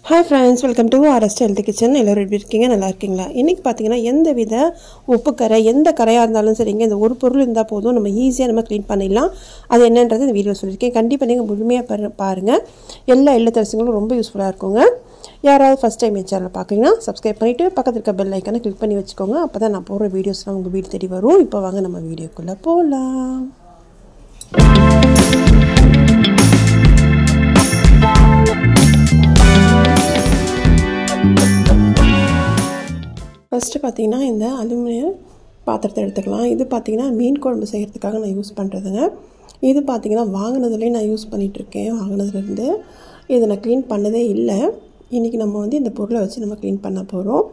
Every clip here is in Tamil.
Hi friends, welcome to RST Healthy Kitchen. எல்லாரும் எப்படி இருக்கீங்க? நல்லா இருக்கீங்களா? இன்னைக்கு பாத்தீங்கன்னா எந்த வித உப்பு கரை எந்த கரையா இருந்தாலும் சரிங்க இந்த ஒரு பொருள் இருந்தா போதும் நம்ம ஈஸியா நம்ம க்ளீன் பண்ணிடலாம். அது என்னன்றது இந்த வீடியோல சொல்லிருக்கேன். கண்டிப்பா நீங்க முழுமையா பாருங்க. எல்லா இல்லத்தரசிகளும் ரொம்ப யூஸ்ஃபுல்லா இருக்குங்க. யாராவது ஃபர்ஸ்ட் டைம் இந்த சேனலை பாக்குறீங்கன்னா சப்ஸ்கிரைப் பண்ணிட்டு பக்கத்துல இருக்க பெல் ஐகானை கிளிக் பண்ணி வச்சுக்கோங்க. அப்பதான் நான் போடுற வீடியோஸ்லாம் உங்க வீடு தேடி வரும். இப்போ வாங்க நம்ம வீடியோக்குள்ள போலாம். ஃபர்ஸ்ட் பாத்தீங்கன்னா இந்த அலுமினியம் பாத்திரத்தை எடுத்துக்கலாம். இது பாத்தீங்கன்னா மீன் குழம்பு செய்யறதுக்காக நான் யூஸ் பண்றதுங்க. இது பாத்தீங்கன்னா வாங்குனதுலயே நான் யூஸ் பண்ணிட்டு இருக்கேன். வாங்குனதுல இருந்து இத நான் க்ளீன் பண்ணதே இல்ல. இன்னைக்கு நம்ம வந்து இந்த பொருளை வச்சு நம்ம க்ளீன் பண்ண போறோம்.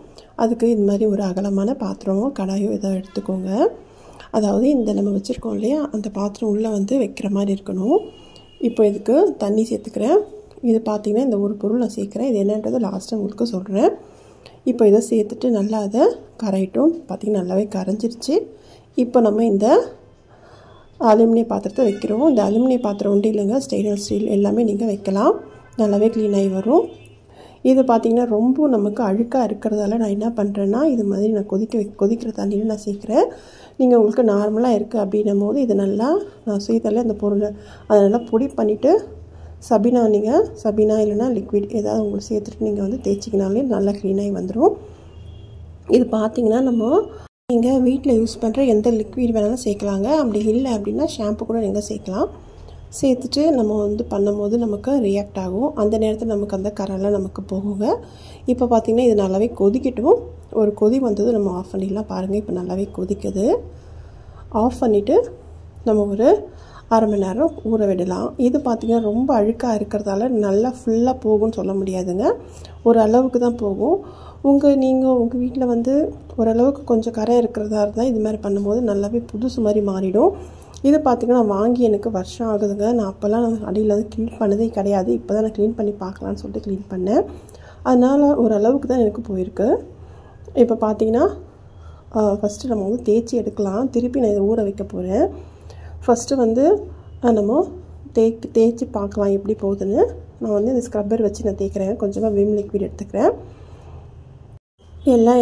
அதுக்கு இந்த மாதிரி ஒரு அகலமான பாத்திரமோ கடாயோ ஏதோ எடுத்துக்கோங்க. அதாவது இந்த நம்ம வச்சிருக்கோம் இல்லையா அந்த பாத்திரம் உள்ள வந்து வைக்கிற மாதிரி இருக்கணும். இப்போ இதுக்கு தண்ணி சேர்த்துக்கிறேன். இது பாத்தீங்கன்னா இந்த ஒரு பொருள் நான் சேர்க்கிறேன். இது என்னன்றது லாஸ்ட் உங்களுக்கு சொல்றேன். இப்போ இதை சேர்த்துட்டு நல்லா அதை கரையிட்டோம். பார்த்திங்கன்னா நல்லாவே கரைஞ்சிருச்சு. இப்போ நம்ம இந்த அலுமினிய பாத்திரத்தை வைக்கிறோம். இந்த அலுமினிய பாத்திரம் ஒன்றும் இல்லைங்க, ஸ்டெயின்லெஸ் ஸ்டீல் எல்லாமே நீங்கள் வைக்கலாம். நல்லாவே க்ளீன் ஆகி வரும். இது பார்த்திங்கன்னா ரொம்ப நமக்கு அழுக்காக இருக்கிறதால நான் என்ன பண்ணுறேன்னா இது மாதிரி நான் கொதிக்கிற தண்ணியில் நான் சேர்க்குறேன். நீங்கள் உங்களுக்கு நார்மலாக இருக்குது அப்படின்னும் போது இது நல்லா நான் செய்தல இந்த பொருளை அதை நல்லா பொடி பண்ணிவிட்டு சபீனா இல்லைனா லிக்விட் ஏதாவது உங்களுக்கு சேர்த்துட்டு நீங்கள் வந்து தேய்ச்சிக்கினாலே நல்லா க்ளீனாகி வந்துடும். இது பார்த்தீங்கன்னா நம்ம நீங்கள் வீட்டில் யூஸ் பண்ணுற எந்த லிக்விட் வேணாலும் சேர்க்கலாங்க. அப்படி இல்லை அப்படின்னா ஷாம்பு கூட நீங்கள் சேர்க்கலாம். சேர்த்துட்டு நம்ம வந்து பண்ணும்போது நமக்கு ரியாக்ட் ஆகும். அந்த நேரத்தில் நமக்கு அந்த கரெல்லாம் நமக்கு போகுங்க. இப்போ பார்த்திங்கன்னா இது நல்லாவே கொதிக்கட்டும். ஒரு கொதி வந்தது நம்ம ஆஃப் பண்ணிடலாம். பாருங்கள் இப்போ நல்லாவே கொதிக்குது. ஆஃப் பண்ணிவிட்டு நம்ம ஒரு அரை மணி நேரம் ஊற விடலாம். இது பார்த்திங்கன்னா ரொம்ப அழுக்காக இருக்கிறதால நல்லா ஃபுல்லாக போகும்னு சொல்ல முடியாதுங்க. ஒரு அளவுக்கு தான் போகும். நீங்கள் உங்கள் வீட்டில் வந்து ஓரளவுக்கு கொஞ்சம் கரை இருக்கிறதா இருந்தால் இது மாதிரி பண்ணும்போது நல்லாவே புதுசு மாதிரி மாறிடும். இது பார்த்திங்கன்னா வாங்கி எனக்கு வருஷம் ஆகுதுங்க. நான் அப்போல்லாம் அடியில் வந்து க்ளீன் பண்ணதே கிடையாது. இப்போ தான் நான் க்ளீன் பண்ணி பார்க்கலான்னு சொல்லிட்டு க்ளீன் பண்ணேன். அதனால் ஓரளவுக்கு தான் எனக்கு போயிருக்கு. இப்போ பார்த்திங்கன்னா ஃபஸ்ட்டு நம்ம வந்து தேய்ச்சி எடுக்கலாம். திருப்பி நான் இதை ஊற வைக்க போகிறேன். ஃபஸ்ட்டு வந்து நம்ம தேய்ச்சி பார்க்கலாம் எப்படி போகுதுன்னு. நான் வந்து இந்த ஸ்க்ரப்பர் வச்சு நான் தேய்க்கிறேன். கொஞ்சமாக விம் லிக்விட் எடுத்துக்கிறேன்.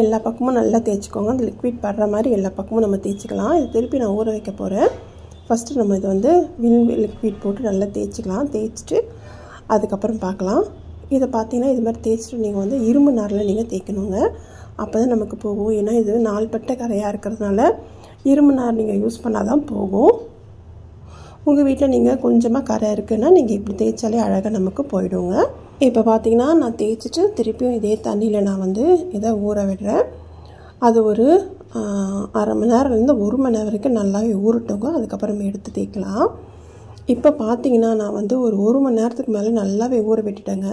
எல்லா பக்கமும் நல்லா தேய்ச்சிக்கோங்க. அந்த லிக்விட் படுற மாதிரி எல்லா பக்கமும் நம்ம தேய்ச்சிக்கலாம். இது திருப்பி நான் ஊற வைக்க போகிறேன். ஃபஸ்ட்டு நம்ம இதை வந்து விம் லிக்விட் போட்டு நல்லா தேய்ச்சிக்கலாம். தேய்ச்சிட்டு அதுக்கப்புறம் பார்க்கலாம். இதை பார்த்தீங்கன்னா இது மாதிரி தேய்ச்சிட்டு நீங்கள் வந்து இரும்பு நாரில் நீங்கள் தேய்க்கணுங்க. அப்போ தான் நமக்கு போகும். ஏன்னா இது நாள்பட்ட கரையாக இருக்கிறதுனால இரும்பு நார் நீங்கள் யூஸ் பண்ணால் தான் போகும். உங்கள் வீட்டில் நீங்கள் கொஞ்சமாக கரை இருக்குன்னா நீங்கள் இப்படி தேய்ச்சாலே அழகாக நமக்கு போயிடுங்க. இப்போ பார்த்தீங்கன்னா நான் தேய்ச்சிட்டு திருப்பியும் இதே தண்ணியில் நான் வந்து இதை ஊற விடுறேன். அது ஒரு அரை மணி நேரம்லேருந்து 1 மணி நேரம் வரைக்கும் நல்லாவே ஊறட்டுங்க. அதுக்கப்புறம் எடுத்து தேய்க்கலாம். இப்போ பார்த்தீங்கன்னா நான் வந்து ஒரு 1 மணி நேரத்துக்கு மேலே நல்லாவே ஊற விட்டுட்டேங்க.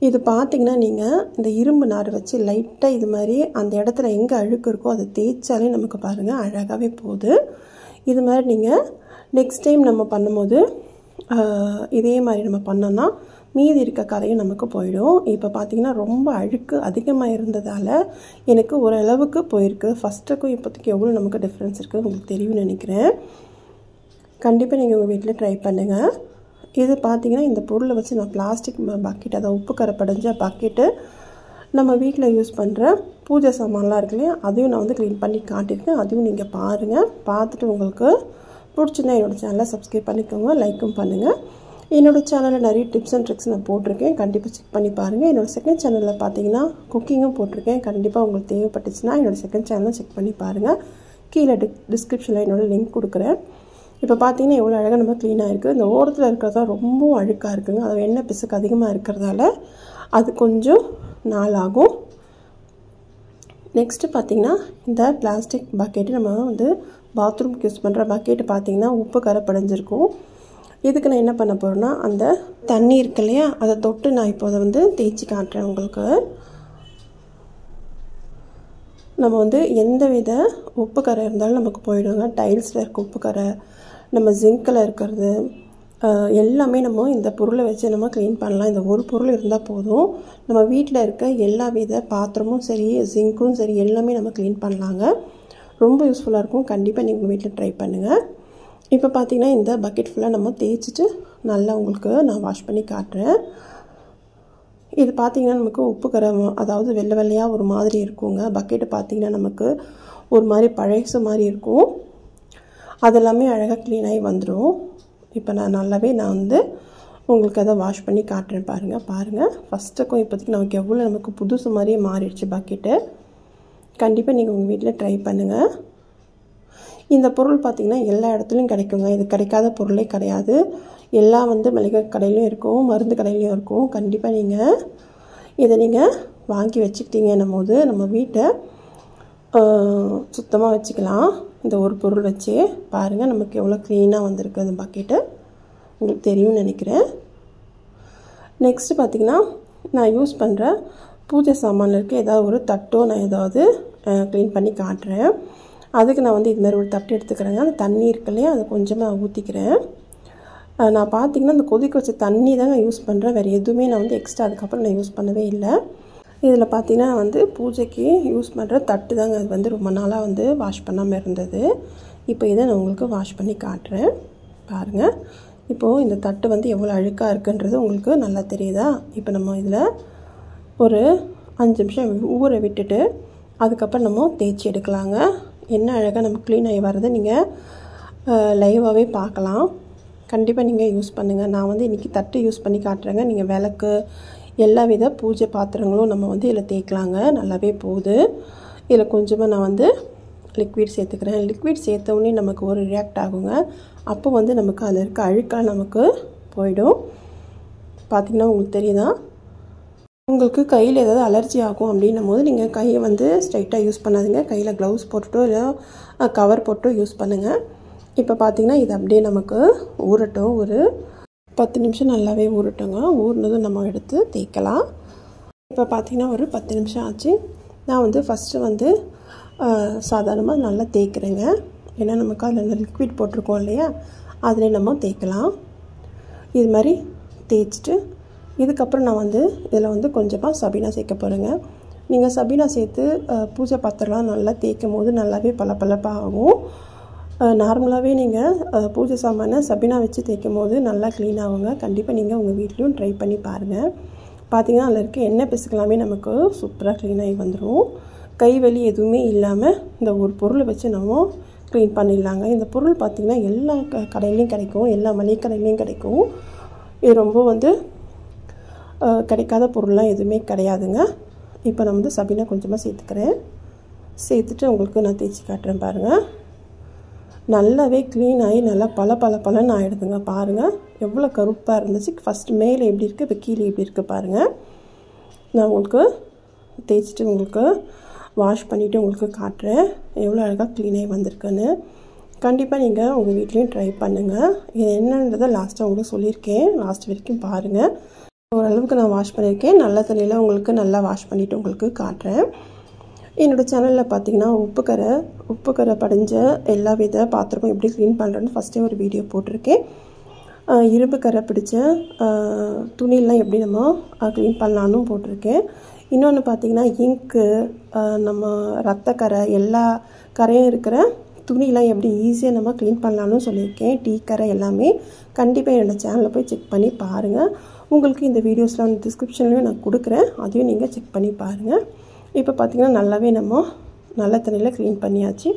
இது பார்த்தீங்கன்னா நீங்கள் இந்த இரும்பு நார் வச்சு லைட்டாக இது மாதிரி அந்த இடத்துல எங்கே அழுக்கு இருக்கோ அதை தேய்ச்சாலே நமக்கு பாருங்கள் அழகாகவே போகுது. இது மாதிரி நீங்கள் நெக்ஸ்ட் டைம் நம்ம பண்ணும்போது இதே மாதிரி நம்ம பண்ணோன்னா மீதி இருக்க கரையும் நமக்கு போயிடும். இப்போ பார்த்தீங்கன்னா ரொம்ப அழுக்கு அதிகமாக இருந்ததால் எனக்கு ஓரளவுக்கு போயிருக்கு. ஃபஸ்ட்டுக்கும் இப்போதைக்கு எவ்வளோ நமக்கு டிஃப்ரென்ஸ் இருக்குது உங்களுக்கு தெரியும்னு நினைக்கிறேன். கண்டிப்பாக நீங்கள் உங்கள் வீட்டில் ட்ரை பண்ணுங்கள். இது பார்த்தீங்கன்னா இந்த பொருளை வச்சு நான் பிளாஸ்டிக் பக்கெட் அதாவது உப்பு கரை படிஞ்ச பக்கெட்டு நம்ம வீட்டில் யூஸ் பண்ணுற பூஜை சாமான்லாம் இருக்கு இல்லையா அதையும் நான் வந்து க்ளீன் பண்ணி காட்டியிருக்கேன். அதையும் நீங்கள் பாருங்கள். பார்த்துட்டு உங்களுக்கு பிடிச்சிருந்தா என்னோடய சேனலை சப்ஸ்கிரைப் பண்ணிக்கோங்க, லைக்கும் பண்ணுங்கள். என்னோடய சேனலில் நிறைய டிப்ஸ் அண்ட் ட்ரிக்ஸ் நான் போட்டிருக்கேன். கண்டிப்பாக செக் பண்ணி பாருங்கள். என்னோடய செகண்ட் சேனலில் பார்த்தீங்கன்னா குக்கிங்கும் போட்டிருக்கேன். கண்டிப்பாக உங்களுக்கு தேவைப்பட்டுச்சுன்னா என்னோடய செகண்ட் சேனலை செக் பண்ணி பாருங்கள். கீழே டிஸ்கிரிப்ஷனில் என்னோடய லிங்க் கொடுக்குறேன். இப்போ பார்த்தீங்கன்னா எவ்வளோ அழகாக நம்ம க்ளீனாக இருக்குது. இந்த ஓரத்தில் இருக்கிறதா ரொம்பவும் அழுக்காக இருக்குங்க. அது எண்ணெய் பிசுக்கு அதிகமாக இருக்கிறதால அது கொஞ்சம் நாள் ஆகும். நெக்ஸ்ட்டு பார்த்திங்கன்னா இந்த பிளாஸ்டிக் பக்கெட்டு நம்ம வந்து பாத்ரூம்க்கு யூஸ் பண்ணுற பக்கெட்டு பார்த்திங்கன்னா உப்பு கரை படிஞ்சிருக்கும். இதுக்கு நான் என்ன பண்ண போகிறேன்னா அந்த தண்ணி இருக்கு இல்லையா அதை தொட்டு நான் இப்போ அதை வந்து தேய்ச்சி காட்டுறேன் உங்களுக்கு. நம்ம வந்து எந்த வித உப்பு கரை இருந்தாலும் நமக்கு போயிடுங்க. டைல்ஸில் இருக்க உப்பு கரை, நம்ம ஜிங்கில் இருக்கிறது எல்லாமே நம்ம இந்த பொருளை வச்சு நம்ம க்ளீன் பண்ணலாம். இந்த ஒரு பொருள் இருந்தால் போதும். நம்ம வீட்டில் இருக்க எல்லா வித பாத்திரமும் சரி ஜிங்க்கும் சரி எல்லாமே நம்ம க்ளீன் பண்ணலாங்க. ரொம்ப யூஸ்ஃபுல்லாக இருக்கும். கண்டிப்பாக நீங்கள் வீட்டில் ட்ரை பண்ணுங்கள். இப்போ பார்த்தீங்கன்னா இந்த பக்கெட் ஃபுல்லாக நம்ம தேய்ச்சிட்டு நல்லா உங்களுக்கு நான் வாஷ் பண்ணி காட்டுறேன். இது பார்த்திங்கன்னா நமக்கு உப்பு கரை, அதாவது வெள்ளை வெள்ளையாக ஒரு மாதிரி இருக்குங்க. பக்கெட்டு பார்த்திங்கன்னா நமக்கு ஒரு மாதிரி பழைசு மாதிரி இருக்கும். அதெல்லாமே அழகாக க்ளீன் ஆகி வந்துடும். இப்போ நான் வந்து உங்களுக்கு அதை வாஷ் பண்ணி காட்டுறேன் பாருங்கள். ஃபஸ்ட்டுக்கும் இப்போதைக்கு நமக்கு நமக்கு புதுசு மாதிரியே மாறிடுச்சு பக்கெட்டு. கண்டிப்பாக நீங்கள் உங்கள் வீட்டில் ட்ரை பண்ணுங்கள். இந்த பொருள் பார்த்திங்கன்னா எல்லா இடத்துலையும் கிடைக்குங்க. இது கிடைக்காத பொருளே கிடையாது. எல்லாம் மளிகை கடையிலையும் இருக்கும், மருந்து கடையிலையும் இருக்கும். கண்டிப்பாக இதை வாங்கி வச்சுக்கிட்டீங்கன்னும் போது நம்ம வீட்டை சுத்தமாக வச்சுக்கலாம். இந்த ஒரு பொருள் வச்சு பாருங்கள் நமக்கு எவ்வளோ க்ளீனாக வந்திருக்கு அந்த பக்கெட்டு. உங்களுக்கு தெரியும்னு நினைக்கிறேன். நெக்ஸ்ட்டு பார்த்திங்கன்னா நான் யூஸ் பண்ணுற பூஜை சாமானில் இருக்க ஏதாவது ஒரு தட்டோ நான் ஏதாவது க்ளீன் பண்ணி காட்டுறேன். அதுக்கு நான் இதுமாதிரி ஒரு தட்டு எடுத்துக்கிறேங்க. அந்த தண்ணி இருக்குல்லையே அதை கொஞ்சமாக ஊற்றிக்கிறேன். நான் பார்த்திங்கன்னா அந்த கொதிக்க வச்ச தண்ணி தாங்க யூஸ் பண்ணுறேன். வேறு எதுவுமே நான் எக்ஸ்ட்ரா அதுக்கப்புறம் நான் யூஸ் பண்ணவே இல்லை. இதில் பார்த்திங்கன்னா பூஜைக்கு யூஸ் பண்ணுற தட்டு தாங்க. அது ரொம்ப நாளாக வாஷ் பண்ணாமல் இருந்தது. இப்போ இதை நான் உங்களுக்கு வாஷ் பண்ணி காட்டுறேன் பாருங்கள். இப்போது இந்த தட்டு எவ்வளோ அழுக்காக இருக்குன்றது உங்களுக்கு நல்லா தெரியுதா? இப்போ நம்ம இதில் ஒரு 5 நிமிஷம் ஊற விட்டுட்டு அதுக்கப்புறம் நம்ம தேய்ச்சி எடுக்கலாங்க. என்ன அழகாக நம்ம க்ளீன் ஆகி வரதை நீங்கள் லைவாகவே பார்க்கலாம். கண்டிப்பாக நீங்கள் யூஸ் பண்ணுங்கள். நான் இன்றைக்கி தட்டு யூஸ் பண்ணி காட்டுறேங்க. நீங்கள் விளக்கு எல்லா வித பூஜை பாத்திரங்களும் நம்ம இதில் தேய்க்கலாங்க. நல்லாவே போகுது. இதில் கொஞ்சமாக நான் லிக்விட் சேர்த்துக்கிறேன். லிக்விட் சேர்த்தவுடனே நமக்கு ஒரு ரியாக்ட் ஆகுங்க. அப்போ நமக்கு அதில் இருக்க அழுக்காக நமக்கு போயிடும். பார்த்திங்கன்னா உங்களுக்கு தெரியுதா? உங்களுக்கு கையில் ஏதாவது அலர்ஜி ஆகும் அப்படின்னும் போது நீங்கள் கையை ஸ்ட்ரைட்டாக யூஸ் பண்ணாதீங்க. கையில் க்ளவுஸ் போட்டுட்டோ இல்லை கவர் போட்டோ யூஸ் பண்ணுங்கள். இப்போ பார்த்திங்கன்னா இது அப்படியே நமக்கு ஊறட்டும். ஒரு 10 நிமிஷம் நல்லாவே ஊறட்டுங்க. ஊறினதும் நம்ம எடுத்து தேய்க்கலாம். இப்போ பார்த்திங்கன்னா ஒரு 10 நிமிஷம் ஆச்சு. நான் ஃபஸ்ட்டு சாதாரணமாக நல்லா தேய்க்கிறேங்க. ஏன்னா நமக்கு அதில் அந்த லிக்விட் போட்டிருக்கோம் இல்லையா, அதில் நம்ம தேய்க்கலாம். இது மாதிரி தேய்ச்சிட்டு இதுக்கப்புறம் நான் இதில் கொஞ்சமாக சபீனா சேர்க்க போகிறேங்க. நீங்கள் சபீனா சேர்த்து பூஜை பாத்திரம்லாம் நல்லா தேய்க்கும் போது நல்லாவே பளபளப்பாக ஆகும். நார்மலாகவே நீங்கள் பூஜை சாமானை சபீனா வச்சு தேய்க்கும் போது நல்லா க்ளீன் ஆகுங்க. கண்டிப்பாக நீங்கள் உங்கள் வீட்லேயும் ட்ரை பண்ணி பாருங்கள். பார்த்திங்கன்னா அதில் இருக்க எண்ணெய் பிசுக்கலாமே நமக்கு சூப்பராக க்ளீன் ஆகி வந்துடும். கை வலி எதுவுமே இல்லாமல் இந்த ஒரு பொருளை வச்சு நம்ம க்ளீன் பண்ணிடலாங்க. இந்த பொருள் பார்த்திங்கன்னா எல்லா கடையிலையும் கிடைக்கும், எல்லா மளிகை கடையிலையும் கிடைக்கும். இது ரொம்ப கிடைக்காத பொருள்லாம் எதுவுமே கிடையாதுங்க. இப்போ நான் சபீனா கொஞ்சமாக சேர்த்துக்கிறேன். சேர்த்துட்டு உங்களுக்கு நான் தேய்ச்சி காட்டுறேன் பாருங்கள். நல்லாவே க்ளீன் ஆகி நல்லா பளபளன்னு ஆகிடுதுங்க. பாருங்கள் எவ்வளோ கருப்பாக இருந்துச்சு. ஃபஸ்ட்டு மேலே எப்படி இருக்குது, இப்போ கீழே எப்படி இருக்குது பாருங்கள். நான் உங்களுக்கு தேய்ச்சிட்டு உங்களுக்கு வாஷ் பண்ணிவிட்டு உங்களுக்கு காட்டுறேன் எவ்வளோ அழகாக க்ளீன் ஆகி வந்திருக்குன்னு. கண்டிப்பாக நீங்கள் உங்கள் வீட்லேயும் ட்ரை பண்ணுங்கள். இது என்னன்றதை லாஸ்ட்டாக உங்களுக்கு சொல்லியிருக்கேன். லாஸ்ட் வரைக்கும் பாருங்கள். ஓரளவுக்கு நான் வாஷ் பண்ணியிருக்கேன். நல்ல தண்ணியில் உங்களுக்கு நல்லா வாஷ் பண்ணிவிட்டு உங்களுக்கு காட்டுறேன். என்னோடய சேனலில் பார்த்திங்கன்னா உப்பு கரை படிஞ்ச எல்லா வித பாத்திரமும் எப்படி க்ளீன் பண்ணுறேன்னு ஃபஸ்ட்டே ஒரு வீடியோ போட்டிருக்கேன். இரும்பு கரை பிடிச்ச துணியெல்லாம் எப்படி நம்ம க்ளீன் பண்ணலான்னு போட்டிருக்கேன். இன்னொன்று பார்த்திங்கன்னா இங்க்கு, நம்ம ரத்தக்கரை, எல்லா கரையும் இருக்கிற துணியெலாம் எப்படி ஈஸியாக நம்ம க்ளீன் பண்ணலான்னு சொல்லியிருக்கேன். டீ கரை எல்லாமே. கண்டிப்பாக என்னோடய சேனலில் போய் செக் பண்ணி பாருங்கள். உங்களுக்கு இந்த வீடியோஸ்லாம் டிஸ்கிரிப்ஷன்லேயும் நான் கொடுக்குறேன், அதையும் நீங்கள் செக் பண்ணி பாருங்கள். இப்போ பார்த்திங்கன்னா நல்லாவே நம்ம நல்ல தண்ணியில் க்ளீன் பண்ணியாச்சு.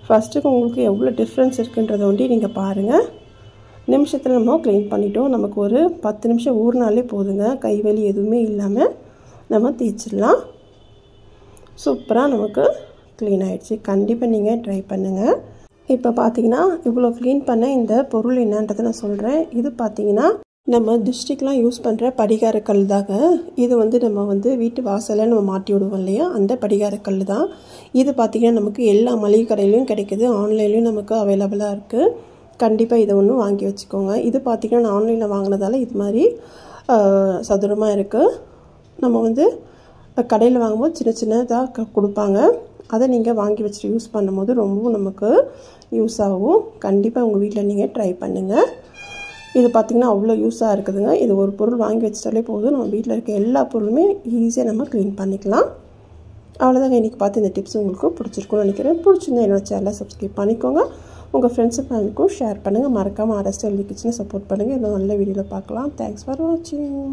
ஃபஸ்ட்டுக்கு உங்களுக்கு எவ்வளோ டிஃப்ரென்ஸ் இருக்குன்றதை நீங்கள் பாருங்கள். நிமிஷத்தில் நம்ம க்ளீன் பண்ணிட்டோம். நமக்கு ஒரு 10 நிமிஷம் ஊறினாலே போதுங்க. கைவலி எதுவுமே இல்லாமல் நம்ம தேய்ச்சிடலாம். சூப்பராக நமக்கு க்ளீன் ஆகிடுச்சு. கண்டிப்பாக நீங்கள் ட்ரை பண்ணுங்கள். இப்போ பார்த்திங்கன்னா இவ்வளோ க்ளீன் பண்ண இந்த பொருள் என்னன்றதை நான் சொல்கிறேன். இது பார்த்திங்கன்னா நம்ம டிஸ்ட்ரிக்ட்லாம் யூஸ் பண்ணுற படிகாரக்கல் தாங்க. இது நம்ம வீட்டு வாசலில் நம்ம மாட்டி விடுவோம் இல்லையா, அந்த படிகாரக்கல் தான். இது பார்த்திங்கன்னா நமக்கு எல்லா மளிகை கடையிலையும் கிடைக்கிது, ஆன்லைன்லேயும் நமக்கு அவைலபிளாக இருக்குது. கண்டிப்பாக இதை ஒன்று வாங்கி வச்சுக்கோங்க. இது பார்த்திங்கன்னா நான் ஆன்லைனில் வாங்கினதால இது மாதிரி சதுரமாக இருக்குது. நம்ம கடையில் வாங்கும்போது சின்ன சின்னதாக கொடுப்பாங்க. அதை நீங்கள் வாங்கி வச்சுட்டு யூஸ் பண்ணும்போது ரொம்பவும் நமக்கு யூஸ் ஆகும். கண்டிப்பாக உங்கள் வீட்டில் நீங்கள் ட்ரை பண்ணுங்கள். இது பார்த்திங்கன்னா அவ்வளோ யூஸாக இருக்குதுங்க. இது ஒரு பொருள் வாங்கி வச்சிட்டாலே போதும், நம்ம வீட்டில் இருக்க எல்லா பொருளுமே ஈஸியாக நம்ம க்ளீன் பண்ணிக்கலாம். அவ்வளோதாங்க. இன்றைக்கி பார்த்து இந்த டிப்ஸ் உங்களுக்கு பிடிச்சிருக்குன்னு நினைக்கிறேன். பிடிச்சிருந்தா என்னோடய சேனலை சப்ஸ்கிரைப் பண்ணிக்கோங்க. உங்கள் ஃப்ரெண்ட்ஸு ஃபேமிலிக்கும் ஷேர் பண்ணுங்கள். மறக்காமல் RS Healthy Kitchen சப்போர்ட் பண்ணுங்கள். இன்னும் நல்ல வீடியோவில் பார்க்கலாம். தேங்க்ஸ் ஃபார் வாட்சிங்.